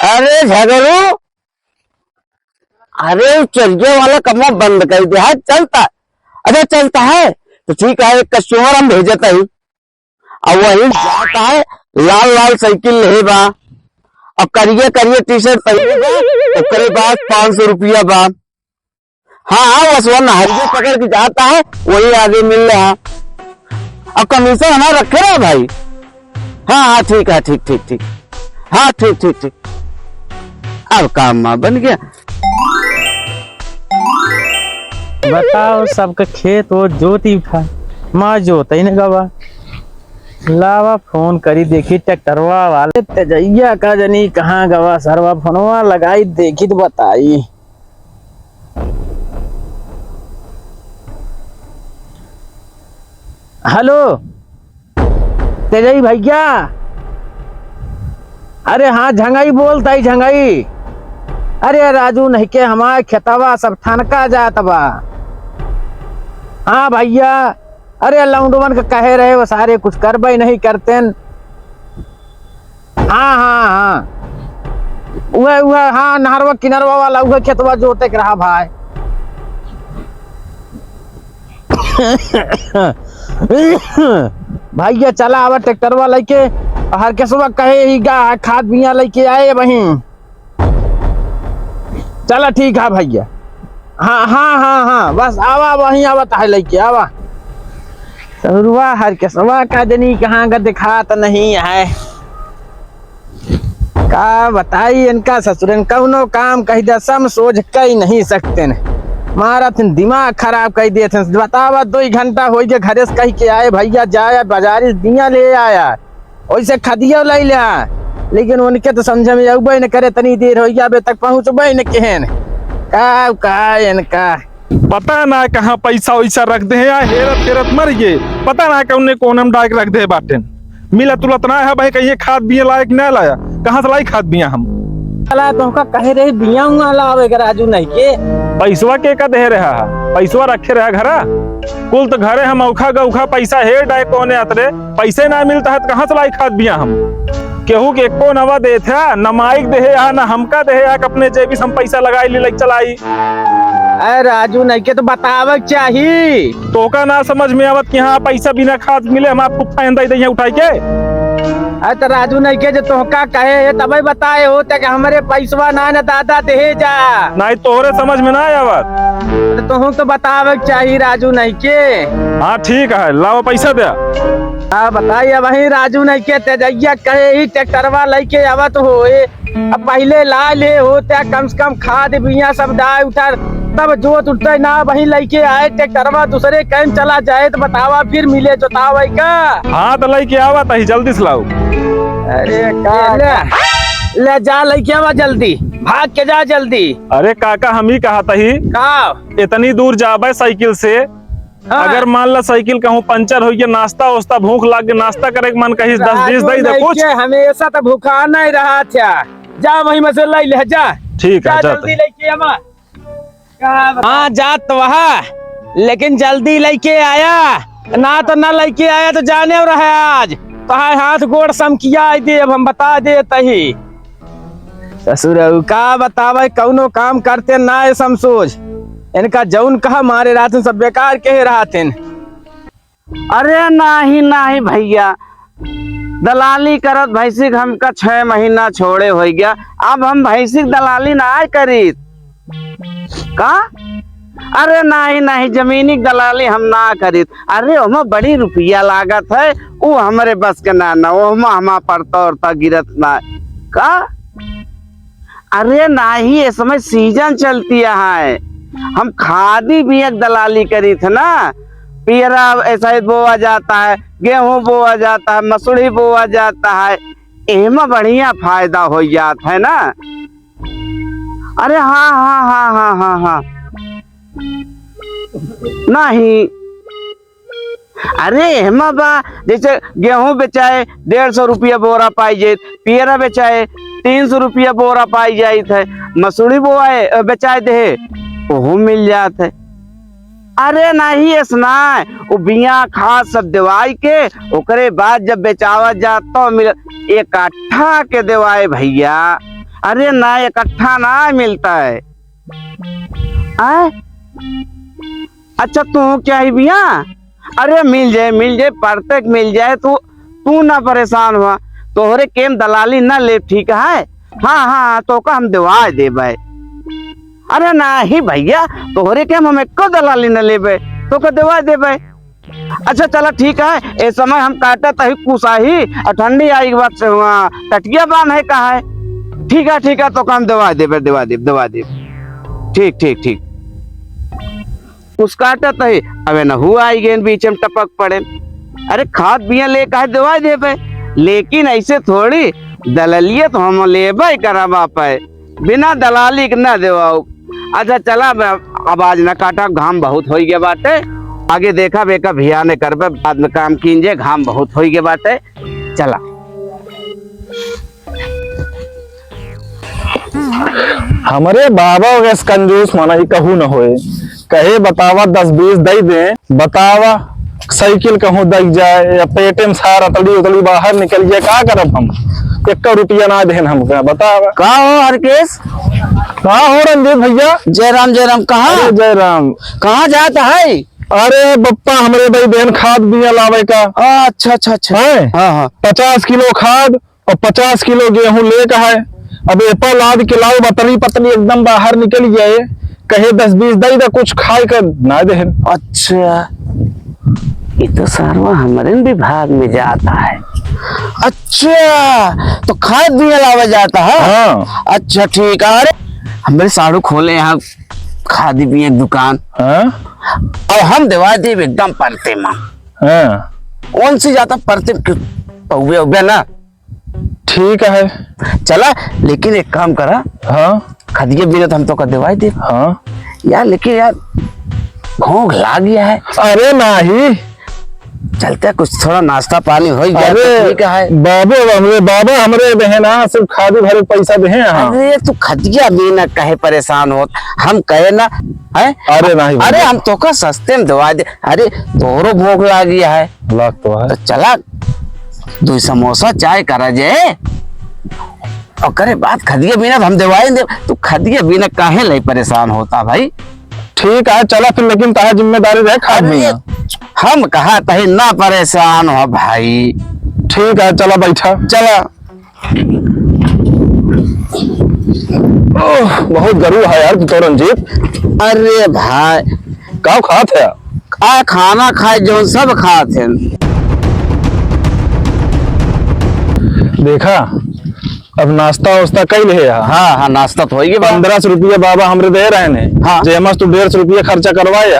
अरे झगड़ू, अरे चलिए वाला कमरा बंद कर दिया है। चलता, अरे चलता है तो ठीक है, एक कस्टमर हम भेजता ही। अब वही जाता है, लाल लाल साइकिल ले बा, अब करिए करिए टी शर्ट पहने बा, उसके बाद 500 रुपया बा। हाँ हाँ, बस वो नहरिया पकड़ के जाता है, वही आगे मिल रहा। अब कमीशन हमारा रखे रहा भाई। हाँ हाँ ठीक है, ठीक ठीक ठीक, हाँ ठीक ठीक ठीक। अब काम माँ बन गया। बताओ, सबका खेत वो जोती था, माँ जोता ही न गवा। लावा फोन करी देखी ट्रैक्टरवा वाले तेजैया का जनी कहाँ गवा। सरवा फोनवा लगाई देखी तो बताई। हेलो तेजई भैया, अरे हाँ झंगाई बोलता ही झंगाई। अरे राजू नहीं के हमारे खेतवा सब ठनका जात बा। हाँ भैया, अरे लौंडवन का कहे रहे वो सारे कुछ करबे नहीं करते। हाँ हाँ हाँ, वह हाँ नहरवा किनरवा वाला वह खेतवा जोते के रहा भाई। भैया चला आवा ट्रैक्टरवा लेके, हर केसवा कहे ही गा खाद बिया लेके आए वहीं। चला ठीक है भैया। हाँ हाँ हाँ हाँ, बस आवा वहीं आवा है लेके आवा। सरुआ हर केसवा का जनी कहाँ का दिखात नहीं है। का बताई इनका ससुरन कौनो काम कही दे, सम सोच कही नहीं सकते न। मारा थिन दिमाग खराब कर दिए थे। बतावा 2 घंटा हो गए घरे से कह के आए भैया जाया बाजारी दिया ले आया, वैसे खदिया ले लिया, लेकिन उनके तो समझ में अबे न करे। तनी देर हो गया, अबे तक पहुँचबे न केहन का इनका पता ना कहाँ पैसा वैसा रख दे या हेरत हेरत मर गए। पता ना कौन कोनम डाक रख दे बाटे। मिला तुलत ना है भाई, कहीं खाद बिया लायक ना लाया, कहाँ से लाई खाद बिया हम। चला तो का कहे रहे बिया उंगा लावे के राजू नहीं के। पैसवा के का दे रहा है, पैसवा रखे रहा घरा कुल तो घरे हम औखा गौखा पैसा हेर डाय कोने अतरे पैसे ना मिलता है तो कहाँ से लाई खाद बिया हम। केहू के एको नवा दे था न माइक दे है न हमका दे है, अपने जेबी हम पैसा लगाई ली लग चलाई। अरे राजू नहीं के तो बतावे चाहिए। तो का ना समझ में आवत कि हाँ पैसा बिना खाद मिले हमारा फुफा दे उठाई के। अरे तो राजू नहीं के जो तोहका कहे है तभी बताए हो कि हमारे पैसवा ना न दादा दे जा। नहीं तोहरे समझ में ना आवत तो तो बतावे चाहिए राजू नहीं के। हाँ ठीक है, लाओ पैसा दे। हाँ बताइए वही राजू नहीं के तेजैया कहे ही ट्रैक्टरवा लेके आवत हो। अब पहले ला ले होता कम से कम खाद बिया सब डाय उठा, तब जोत उठते ना वही लेके आए ट्रैक्टरवा दूसरे कहीं चला जाए तो बतावा फिर मिले जोतावे का। हाँ तो लेके आवत है, जल्दी से लाओ। अरे ले जा लेके आवा जल्दी, भाग के जा जल्दी। अरे काका हम ही कहा था ही का इतनी दूर जाबे साइकिल से। हाँ। अगर मान ला साइकिल कहूँ पंचर हो गया, नाश्ता वास्ता भूख लाग गया, नाश्ता करे के मन कही 10-20 दे कुछ। हमेशा तो भूखा नहीं रहा था, जा वही में से ले ले जा। ठीक है जल्दी लेके आवा। हाँ जा तो वहा, लेकिन जल्दी लेके आया ना तो ना लेके आया तो जाने रहे आज तो हाथ गोड़ समकिया दे। अब हम बता दे तही ससुर का बतावे कौनो काम करते ना है समसोच। इनका जौन कहा मारे रात सब बेकार कहे रहा थे। अरे नहीं भैया, दलाली करत भैंसी हमका 6 महीना छोड़े हो गया। अब हम भैंसी दलाली ना करी का। अरे नहीं जमीनी दलाली हम ना करी। अरे ओमा बड़ी रुपया लागत है, वो हमारे बस के ना ओमा हमा पड़ता उड़ता गिरत ना का। अरे नहीं, इस समय सीजन चलती है, हम खादी भी एक दलाली करी थे ना। पियरा ऐसा ही बोआ जाता है, गेहूं बोआ जाता है, मसूरी बोआ जाता है, एमा बढ़िया फायदा हो जाता है ना। अरे हाँ हाँ हाँ हाँ हाँ हाँ नहीं, अरे एमा बा जैसे गेहूं बेचाए 150 रुपया बोरा पाई जाए, पियरा बेचाए 300 रुपया बोरा पाई जाए थे, मसूरी बोआए बेचाए दे वो मिल जाते। अरे नहीं ऐसा वो बिया खाद सब दवाई के ओकरे बाद जब बेचावा जाता मिल इकट्ठा के दवाई भैया। अरे ना इकट्ठा ना मिलता है। आए? अच्छा तू क्या ही भैया? अरे मिल जाए परतेक मिल जाए। तू ना परेशान हुआ। तोहरे केम दलाली ना ले, ठीक है? हाँ तो का हम दिवा दे भाई। अरे ना ही भैया, तोहरे केम हम एको दलाली न ले तो का दिवा दे भाई। अच्छा चला ठीक है। इस समय हम काटा तही कुसाही और ठंडी आई के बाद से वहाँ टटिया बांध है कहा है। ठीक है तो काम दिवा दे। ठीक कुछ काटा तही अबे न हुआ आई गेन बीच में टपक पड़े। अरे खाद बिया ले कहा दिवा दे भाई, लेकिन ऐसे थोड़ी दलालियत तो हम लेबे करवा पाए, बिना दलाली के न देवाओ। अच्छा चला अब आज न काटा, घाम बहुत हो गया बाटे। आगे देखा बेका भिया ने करबे, बाद में काम कीजिए, घाम बहुत हो गया बाटे। चला हमारे बाबा गैस कंजूस माना ही कहू न होए। कहे बतावा 10-20 दई दे, बतावा साइकिल कहूँ दई जाए या पेटे में सारा तली उतली बाहर निकल जाए, का करब हम? 1 रुपया ना देन हमका, बतावा। का हो हरकेश? का हो रंजीत भैया? जयराम कहाँ? अरे जयराम कहाँ जाता है? अरे बप्पा हमरे भाई बहन खाद बिया लावे का। अच्छा है? हाँ 50 किलो खाद और 50 किलो गेहूं ले का है। अब एप्पल लाद के लाओ, पतली एकदम बाहर निकल जाए। कहे 10-20 दई दा कुछ खाए कर ना देहन। अच्छा ये तो सारवा हमारे विभाग में जाता है। अच्छा तो खाद बिया लावा जाता है? हाँ। अच्छा ठीक है। अरे हमारे साड़ू खोले यहाँ खादी भी एक दुकान। हाँ? और हम दिवा दे एकदम परते मां। हाँ। कौन सी जाता परते पौवे उबे ना। ठीक है चला, लेकिन एक काम करा। हाँ खदिए बिना तो हम तो कर दिवाई दे। हाँ यार लेकिन यार भूख ला गया है। अरे नहीं चलते कुछ थोड़ा नाश्ता पानी हो गया अरे तो ठीक है। बाबा हमरे बहना सिर्फ खादी भरे पैसा दे हैं। अरे तू खदिया भी ना कहे परेशान हो, हम कहे ना है। अरे नहीं अरे हम तो का सस्ते में दवा दे। अरे तोरो भूख लग गया है लाख तो है। तो चला 2 समोसा चाय करा जाए और करे बात खदिया बिना हम दवाई दे। तू खदिया बिना काहे ले परेशान होता भाई? ठीक है चला फिर, लेकिन तारा जिम्मेदारी रहे खाद बिया। हम कहा तही ना परेशान हो भाई। ठीक है चला बैठा। चला। ओह बहुत गरू है यार तो रंजीत। अरे भाई का खात है? खाना खाए जो सब खाते। देखा अब नाश्ता वास्ता कई ले। हाँ नाश्ता तो होगी। 1500 रुपया बाबा हमरे दे रहे ने। हाँ। जे हमस तू 150 रुपया खर्चा करवाए।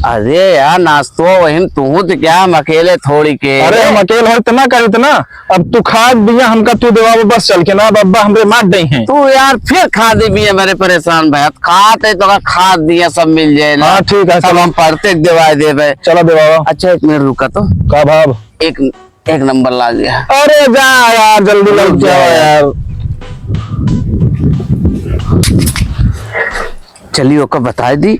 अरे यार नाश्तो वही तू तो क्या हम अकेले थोड़ी के। अरे हम अकेले हो इतना कर इतना। अब तू खाद बिया हमका तू देवा बस चल के ना, बाबा हमरे मार दई हैं। तू यार फिर खाद भी मेरे परेशान भाई। खाते तो खाद दिया सब मिल जाए ना। हाँ ठीक है सब हम परते दिवा दे। चलो देवा। अच्छा 1 मिनट रुका तो का भाव? एक नंबर ला गया। अरे जा यार जल्दी लग जाओ यार। चलियो का बता दी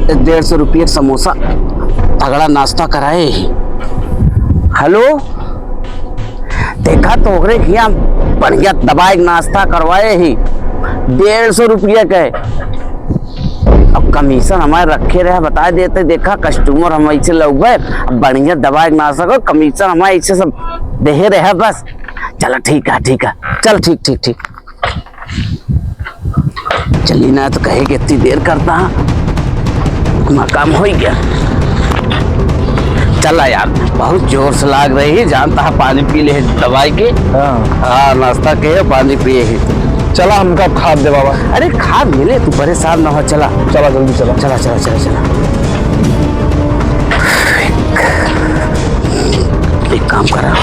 150 रुपये समोसा तगड़ा नाश्ता कराए। हेलो देखा तो किया बढ़िया दबाए नाश्ता करवाए ही 150 रुपये के। अब कमीशन हमारे रखे रहे बता देते। देखा कस्टमर हम ऐसे लोग बढ़िया दवाई नाश्ता करो, कमीशन हमारे ऐसे सब दे रहे बस। चलो ठीक है चल ठीक चली ना तो कहे कि इतनी देर करता है, काम हो गया। चला यार बहुत जोर से लाग रही है, जानता है पानी पी ले दवाई के। हाँ नाश्ता के पानी पिए ही। चला हमका खाद दे बाबा। अरे खाद मिले तू परेशान ना हो। चला जल्दी चला। एक काम करा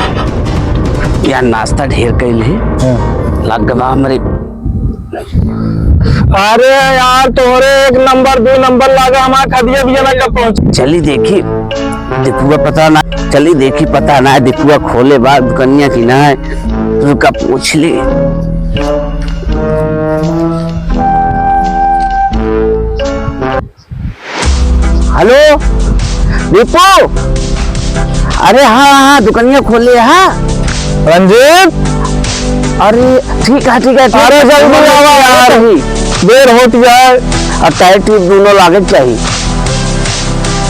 यार, नाश्ता ढेर कैल है लग गवा हमारे। अरे यार तोरे 1 नंबर 2 नंबर लागा हमारा खदिया भी ना कब पहुंच। चली देखी दिपुआ पता ना, चली देखी पता ना दिपुआ खोले बाद दुकनिया की ना है, रुका पूछ ली। हेलो दीपू, अरे हाँ हाँ दुकानिया खोले हाँ रंजीत, अरे ठीक है ठीक है अरे जल्दी आवा यार, देर होती है। अब टाइट ट्यूब दोनों लागे चाहिए।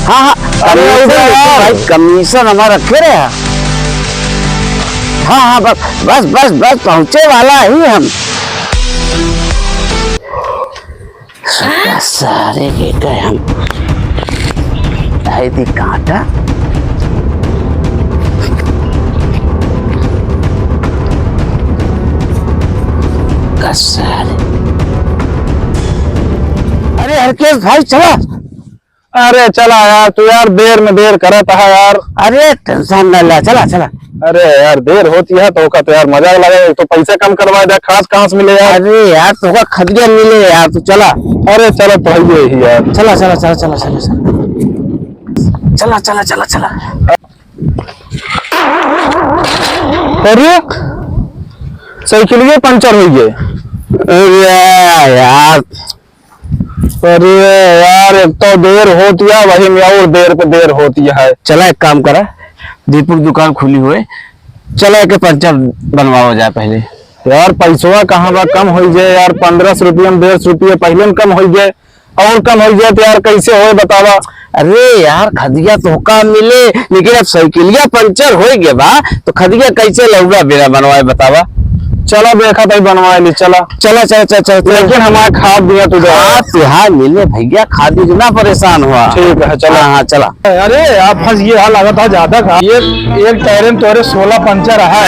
हाँ हाँ अरे कमीशन यार। भाई कमीशन हमारा रखे रहे हैं। हाँ हाँ बस बस बस बस पहुंचे वाला ही हम। सारे के गए हम दी कांटा सारे। अरे हरकेश भाई चला। अरे चला यार, तू यार देर में देर करता है यार। अरे टेंशन न ले, चला चला। अरे यार देर होती है तो का तो यार मजा लगे, तो पैसे कम करवा दे, खास कहाँ से मिले यार। अरे यार तो खदिया मिले यार, तू चला। अरे चलो तो ही यार, चला चला चला चला चला चला चला चला चला। अरे साइकिल पंचर हो गए। अरे यार अरे यार एक तो देर होती है, वही में और देर पे देर होती है। चला एक काम करा, दीपक दुकान खुली हुई, चला के पंचर बनवाओ जाए पहले। यार पैसवा कहाँ बा, कम हो जाए यार, 1500 रुपये में 150 रुपये पहले में कम हो जाए, और कम हो जाए तो यार कैसे हो बतावा। अरे यार खदिया तो का मिले, लेकिन अब साइकिलिया पंचर हो गया बा तो खदिया कैसे लौगा बिना बनवाए बतावा। चलो देखा तो बनवा ली, चला चला चला चला चला। लेकिन हमारा खाद दिया तुझे। हाँ मिले भैया, खादी ना परेशान हुआ। ठीक है चला। हाँ चला। अरे आप फंस ये हाल लगा था ज्यादा खा, ये एक टायर में तोरे 16 पंचर है।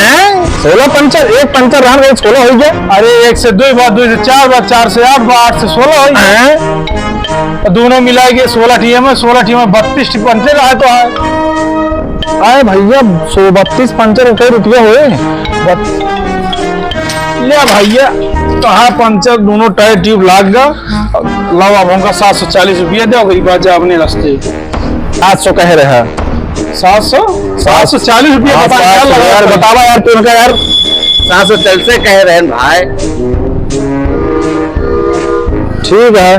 16 पंचर, एक पंचर रहा 16 हो गया। अरे 1 से 2 बार 2 से 4 बार 4 से 8 बार 8 से 16 हो गया। दोनों मिलाएंगे 16 टीएम में 32 पंचर आए तो आए भैया 132 पंचर कई रुपये हुए ले भैया। कहाँ पंचर दोनों टायर ट्यूब लाग गया, लाओ अब हमका 740 रुपया दो, गई बात अपने रास्ते 800 कह रहे हैं। 740 रुपया यार, बतावा यार तू उनका यार 740 से कह रहे हैं भाई। ठीक है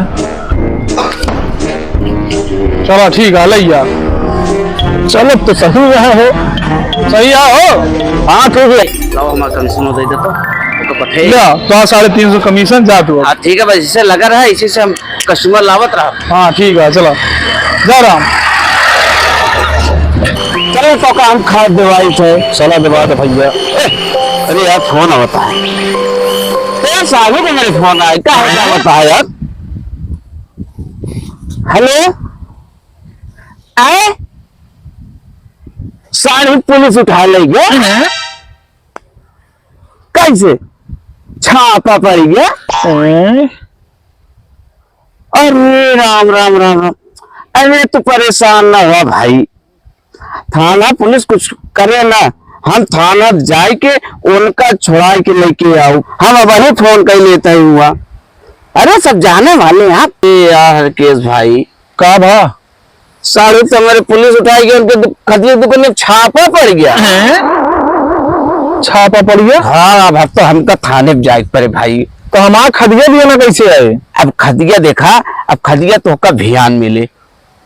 चलो ठीक है लैया, चलो तो सही रहा हो, सही हो। हाँ ठीक है, लाओ हमारा कमीशन दे देता तो पठे लिया तो 350 कमीशन जा तू। हाँ ठीक है बस, इससे लगा रहा, इसी से हम कस्टमर लावत रहा। हाँ ठीक है चलो जा रहा हूँ। चलो तो का हम खाद दवाई थे, चला दबा दे भैया। अरे यार फोन आता है तेरा, साहब को मेरे फोन आया, क्या होता है यार। हेलो आए सारी पुलिस उठा ले गया, कैसे छापा पड़ गया। अरे राम राम राम राम। अरे तू परेशान ना हुआ भाई, थाना पुलिस कुछ करे ना, हम थाना जाए के उनका छुड़ा के लेके आओ, हम अब ही फोन कर लेते हुआ। अरे सब जाने वाले हैं आप यार केस भाई। का भा साढ़े तो हमारे पुलिस उठाई गई, उनके खदिया दुकान में छापा पड़ गया। छापा पड़ गया। हाँ अब तो हमका थाने में जाए पड़े भाई। तो हमारा खदिया दिया ना कैसे आए। अब खदिया देखा, अब खदिया तो का भियान मिले।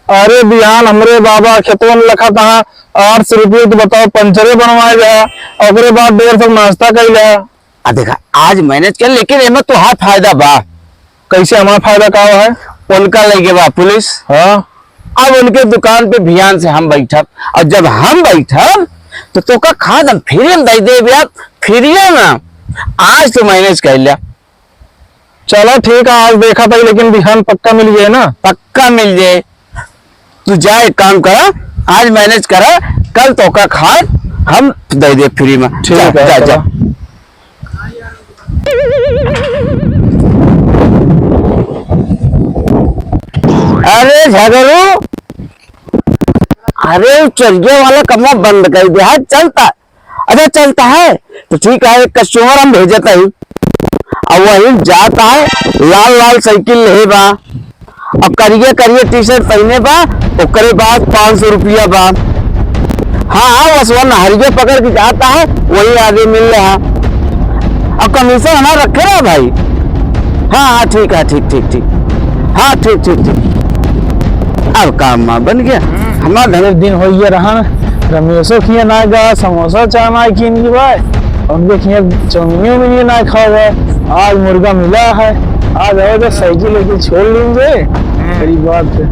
अरे बिहान हमरे बाबा खेतों में लखा था 800 रुपये, तो बताओ पंचरे बनवाए गया, और बाद 150 नाश्ता कर लिया। देखा आज मैनेज कर, लेकिन इनमें तो हाँ फायदा बा। कैसे हमारा फायदा का है। उनका लेके बा पुलिस, हाँ अब उनके दुकान पे भियान से हम बैठब, और जब हम बैठब तो का खाद हम फ्री में दे दे, फ्री ना आज तो मैनेज कर लिया। चलो ठीक है, आज देखा था लेकिन बिहान पक्का मिल गया ना। पक्का मिल जाए, तू जा एक काम करा, आज मैनेज करा, कल तो का खाद हम दे दे फ्री में। ठीक है जा जा। अरे झगड़ू, अरे चलिए वाला कमरा बंद कर दिया है, चलता। अच्छा चलता है तो ठीक है, एक कस्टमर हम भेजता ही, और वही जाता है, लाल लाल साइकिल ले बा, अब करिए करिए टी शर्ट पहने बा, ओकरे बाद 500 रुपया बा। हाँ बस वो नहरिया पकड़ के जाता है, वही आगे मिल रहा। अब कमीशन हमारा रखे ना भाई। हाँ ठीक है, ठीक ठीक ठीक, हाँ ठीक ठीक ठीक। अब काम बन गया हमारा। दिन हो गया रहा रमेशो खिए ना गा समोसा चाय माय कीन की भाई उनके खिए चौमियो में ना खा गए। आज मुर्गा मिला है, आज आओ तो साइकिल लेके छोड़ लेंगे। बड़ी बात है।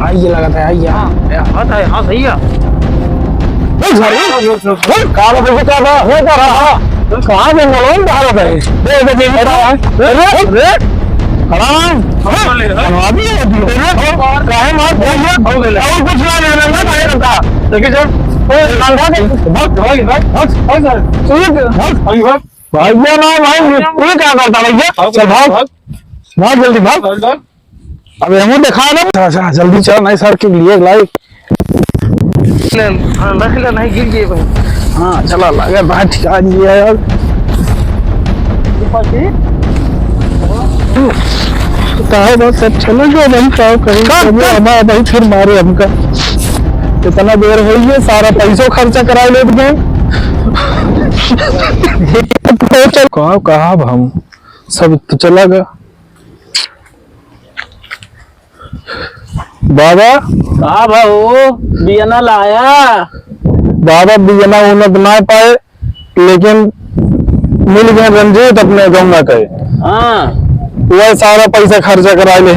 आइए लगा था आइए। हाँ सही है। कहाँ से मलोन भारत है? भैया ना भाई तू क्या करता भैया? चल भाग भाग जल्दी भाग। अबे हम दिखा ना। अच्छा जल्दी चल नहीं सर के लिए लाइक नहीं गिर गए भाई। हाँ चला लगे भाई ठिका दिया यार। कहा बस सब चलो जो हम क्या करेंगे हमारा भाई फिर मारे हमका। इतना देर हो गई सारा पैसों खर्चा करा लेते हैं। कहाँ कहा हम सब तो चला गया। बाबा कहा भाऊ बियना लाया? बाबा बिजना उन्नत ना पाए लेकिन मिल गए रंजीत अपने गंगा के। हाँ वह सारा पैसा खर्चा करा ले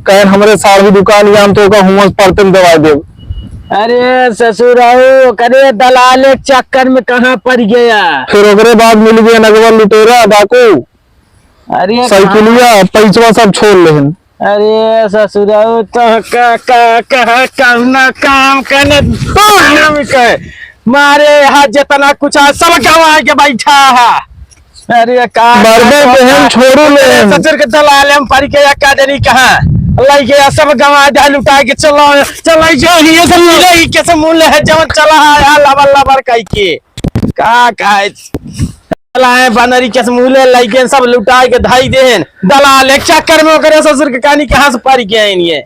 कहे हमारे सारी दुकान याम तो का हुमस पड़ते दवा दे। अरे ससुराओ करे दलाल के चक्कर में कहाँ पड़ गया। फिर ओकरे बाद मिल गए नगवा लुटेरा डाकू अरे साइकिलिया पैसा सब छोड़ ले। अरे ससुराओ तो कौना काम करने मारे यहाँ जितना कुछ सब गवा के बैठा है। अरे का छोड़ू ले ससुर के दलाल में पड़ गया का देनी कहाँ लगे सब गवा दे लुटा के चलो चलो जो ये सब मिले कैसे मूल्य है जब चला है लबर लबर कह के का चला बनरी कैसे मूल्य लगे सब लुटा के धाई देन दलाल एक चक्कर में ओकरे ससुर के कहानी कहाँ से पड़ गए ये।